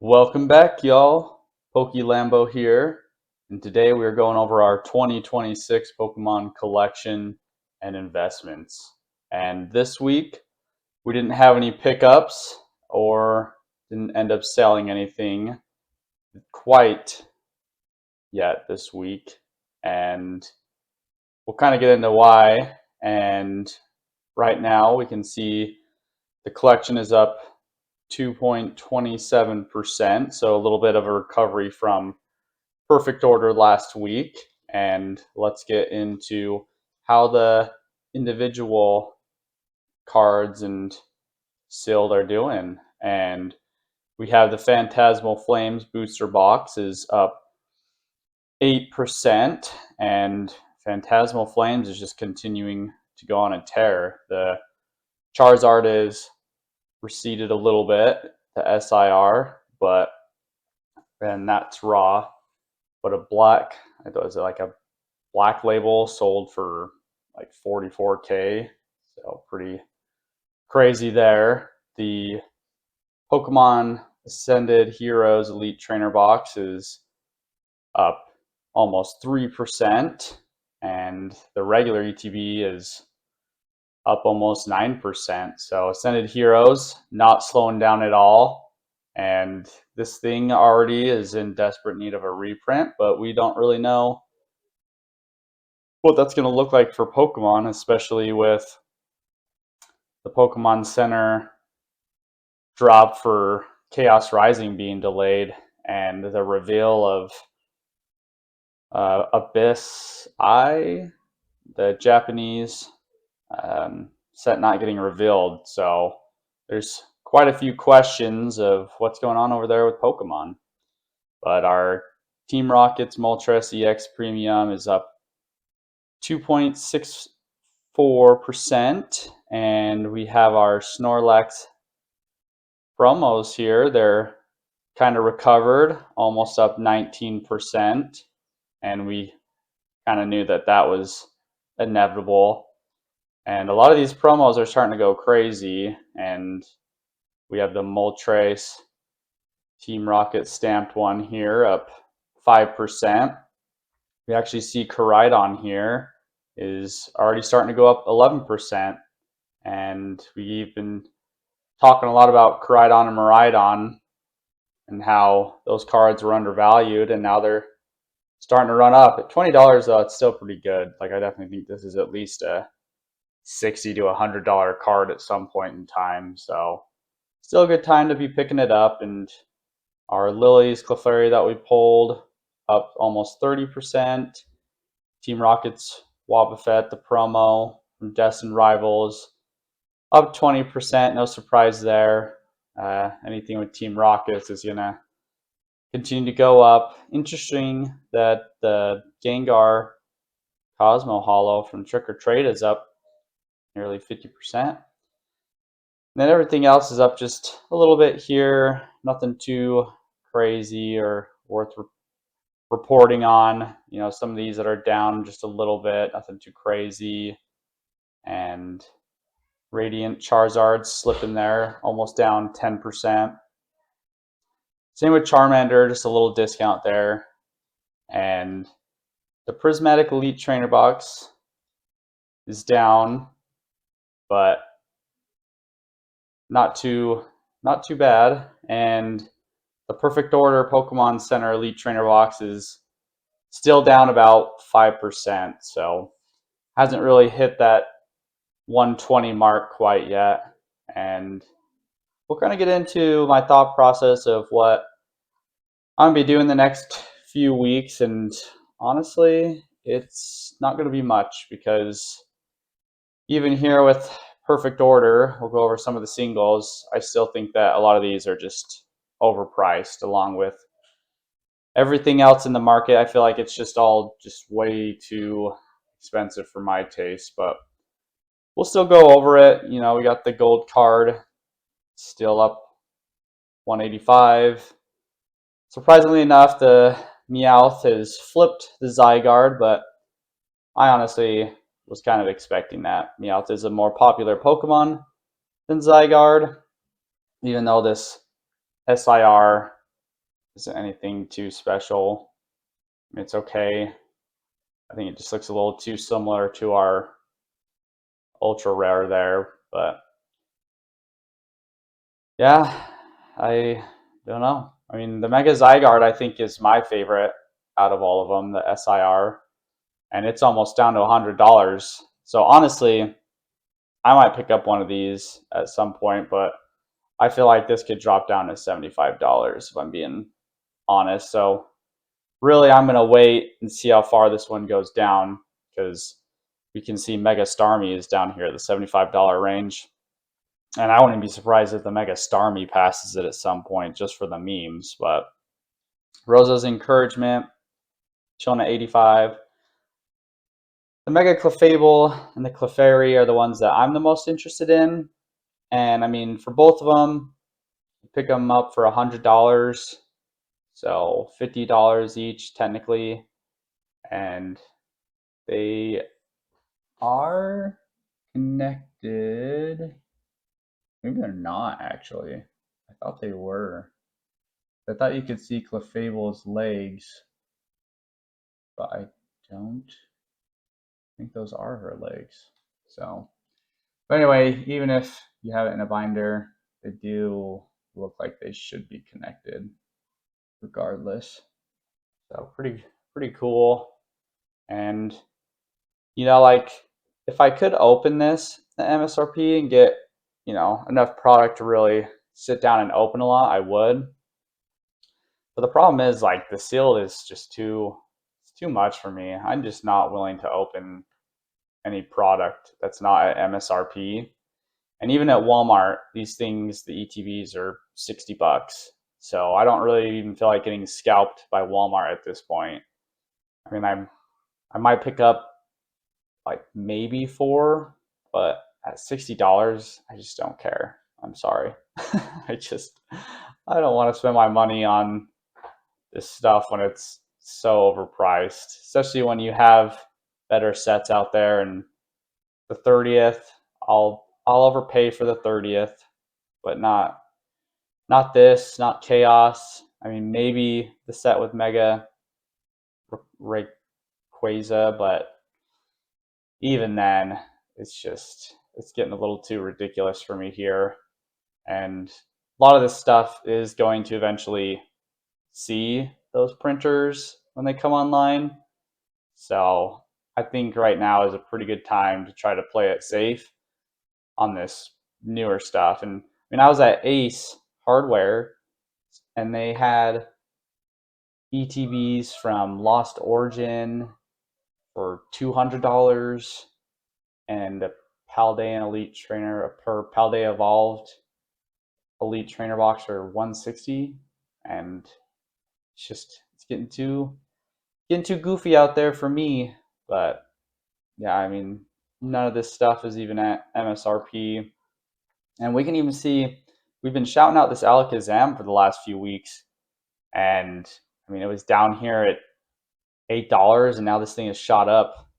Welcome back, y'all. Lambo here, and today we are going over our 2026 Pokemon collection and investments. And this week, we didn't have any pickups or didn't end up selling anything quite yet this week. And we'll kind of get into why. And right now, we can see the collection is up 2.27%, so a little bit of a recovery from perfect order last week. And let's get into how the individual cards and sealed are doing. And we have the Phantasmal Flames booster box is up 8%, and Phantasmal Flames is just continuing to go on a tear. The Charizard is receded a little bit, the SIR, and that's raw. But a black, it was like a black label sold for like 44K, so pretty crazy there. The Pokemon Ascended Heroes Elite Trainer box is up almost 3%, and the regular ETB is up almost 9%. So Ascended Heroes not slowing down at all. And this thing already is in desperate need of a reprint, but we don't really know what that's going to look like for Pokemon, especially with the Pokemon Center drop for Chaos Rising being delayed and the reveal of Abyss Eye, the Japanese set not getting revealed. So there's quite a few questions of what's going on over there with Pokemon. But our Team Rocket's Moltres EX Premium is up 2.64%. And we have our Snorlax promos here. They're kind of recovered, almost up 19%. And we kind of knew that that was inevitable. And a lot of these promos are starting to go crazy. And we have the Moltres Team Rocket stamped one here up 5%. We actually see Koraidon here is already starting to go up 11%. And we've been talking a lot about Koraidon and Miraidon and how those cards were undervalued, and now they're starting to run up. At $20 though, it's still pretty good. Like, I definitely think this is at least a $60 to $100 card at some point in time. So still a good time to be picking it up. And our Lily's Clefairy that we pulled up almost 30%. Team Rocket's Wobbuffet, the promo from Destined Rivals, up 20%. No surprise there. Anything with Team Rockets is going to continue to go up. Interesting that the Gengar Cosmo Holo from Trick or Trade is up nearly 50%. And then everything else is up just a little bit here. Nothing too crazy or worth reporting on. You know, some of these that are down just a little bit, nothing too crazy. And Radiant Charizard slipping there, almost down 10%. Same with Charmander, just a little discount there. And the Prismatic Elite Trainer box is down, but not too bad. And the Perfect Order Pokemon Center Elite Trainer box is still down about 5%. So hasn't really hit that 120 mark quite yet. And we'll kind of get into my thought process of what I'm going to be doing the next few weeks. And honestly, it's not going to be much, because even here with Perfect Order, we'll go over some of the singles. I still think that a lot of these are just overpriced, along with everything else in the market. I feel like it's just all just way too expensive for my taste, but we'll still go over it. You know, we got the gold card still up 185. Surprisingly enough, the Meowth has flipped the Zygarde, but I honestly was kind of expecting that. Meowth is a more popular Pokemon than Zygarde, even though this SIR isn't anything too special. I mean, it's okay. I think it just looks a little too similar to our ultra rare there, but yeah, I don't know. I mean, the Mega Zygarde I think is my favorite out of all of them, the SIR, and it's almost down to $100. So honestly, I might pick up one of these at some point, but I feel like this could drop down to $75 if I'm being honest. So really, I'm gonna wait and see how far this one goes down because we can see Mega Starmie is down here, the $75 range. And I wouldn't be surprised if the Mega Starmie passes it at some point just for the memes. But Rosa's Encouragement, chilling at 85. The Mega Clefable and the Clefairy are the ones that I'm the most interested in. And I mean, for both of them, pick them up for $100. So $50 each, technically. And they are connected. Maybe they're not, actually. I thought they were. I thought you could see Clefable's legs, but I don't think those are her legs. So, but anyway, even if you have it in a binder, they do look like they should be connected regardless. So pretty cool. And like if I could open this at MSRP and get, enough product to really sit down and open a lot, I would. But the problem is like the seal is just it's too much for me. I'm just not willing to open any product that's not at MSRP. And even at Walmart, these things, the ETBs are $60. So I don't really even feel like getting scalped by Walmart at this point. I mean, I might pick up like maybe four, but at $60, I just don't care. I'm sorry. I don't want to spend my money on this stuff when it's so overpriced, especially when you have better sets out there. And the 30th, I'll overpay for the 30th, but not this, not Chaos. I mean, maybe the set with Mega Rayquaza, but even then, it's getting a little too ridiculous for me here. And a lot of this stuff is going to eventually see those printers when they come online. So I think right now is a pretty good time to try to play it safe on this newer stuff. And I mean, I was at Ace Hardware and they had ETBs from Lost Origin for $200 and a Paldean Elite Trainer per Paldea Evolved Elite Trainer box for 160, and it's getting too goofy out there for me. But yeah, I mean, none of this stuff is even at MSRP, and we can even see we've been shouting out this Alakazam for the last few weeks, and I mean it was down here at $8, and now this thing is shot up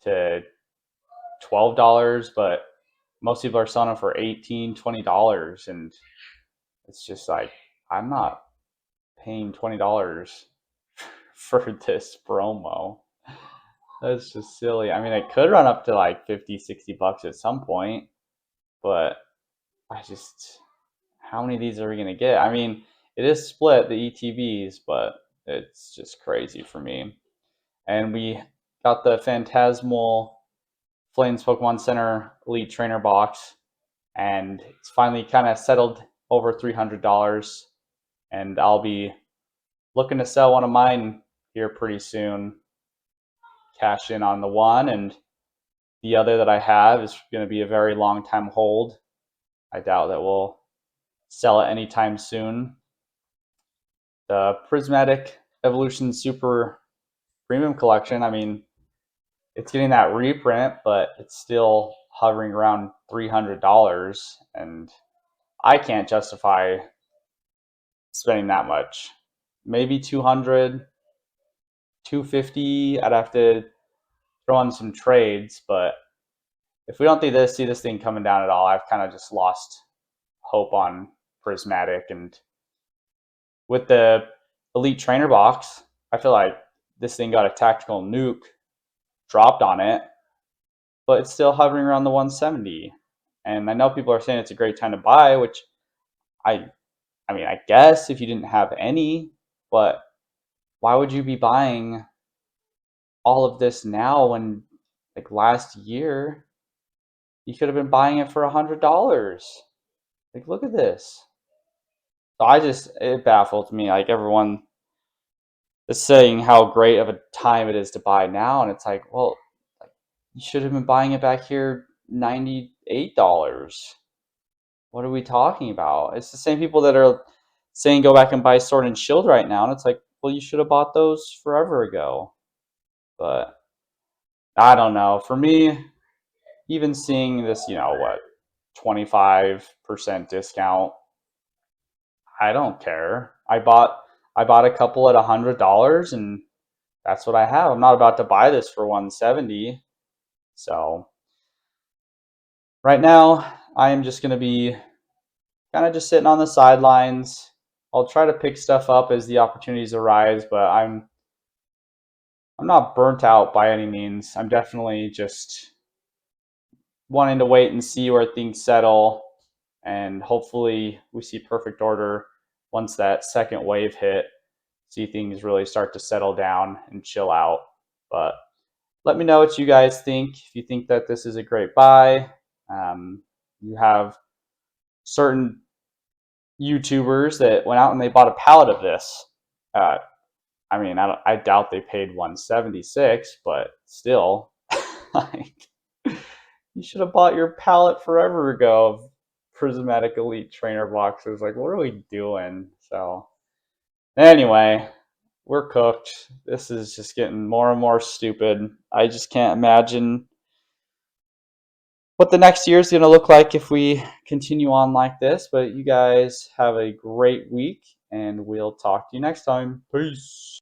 to $12, but most people are selling it for $18, $20, and it's just like I'm not paying $20 for this promo. That's just silly. I mean, it could run up to like 50, $60 at some point, but how many of these are we going to get? I mean, it is split, the ETBs, but it's just crazy for me. And we got the Phantasmal Flames Pokemon Center Elite Trainer box, and it's finally kind of settled over $300. And I'll be looking to sell one of mine here pretty soon. Cash in on the one, and the other that I have is going to be a very long time hold. I doubt that we'll sell it anytime soon. The Prismatic Evolution Super Premium Collection, I mean, it's getting that reprint, but it's still hovering around $300, and I can't justify spending that much. Maybe 200, 250. I'd have to throw in some trades, but if we don't see this thing coming down at all, I've kind of just lost hope on Prismatic. And with the Elite Trainer box, I feel like this thing got a tactical nuke dropped on it, but it's still hovering around the 170. And I know people are saying it's a great time to buy, which I I mean, I guess if you didn't have any, but why would you be buying all of this now when, like, last year you could have been buying it for $100? Like, look at this. So it baffles me. Like, everyone is saying how great of a time it is to buy now, and it's like, well, like, you should have been buying it back here $98. What are we talking about? It's the same people that are saying go back and buy Sword and Shield right now, and it's like, well, you should have bought those forever ago. But I don't know. For me, even seeing this, 25% discount, I don't care. I bought a couple at $100, and that's what I have. I'm not about to buy this for 170. So right now, I am just gonna be kind of just sitting on the sidelines. I'll try to pick stuff up as the opportunities arise, but I'm not burnt out by any means. I'm definitely just wanting to wait and see where things settle, and hopefully we see perfect order once that second wave hit. See things really start to settle down and chill out. But let me know what you guys think. If you think that this is a great buy, you have certain YouTubers that went out and they bought a pallet of this. Uh, I mean, I doubt they paid 176, but still, like, you should have bought your pallet forever ago of prismatic elite trainer boxes. Like, what are we doing? So anyway, we're cooked. This is just getting more and more stupid. I just can't imagine what the next year is going to look like if we continue on like this. But you guys have a great week, and we'll talk to you next time. Peace.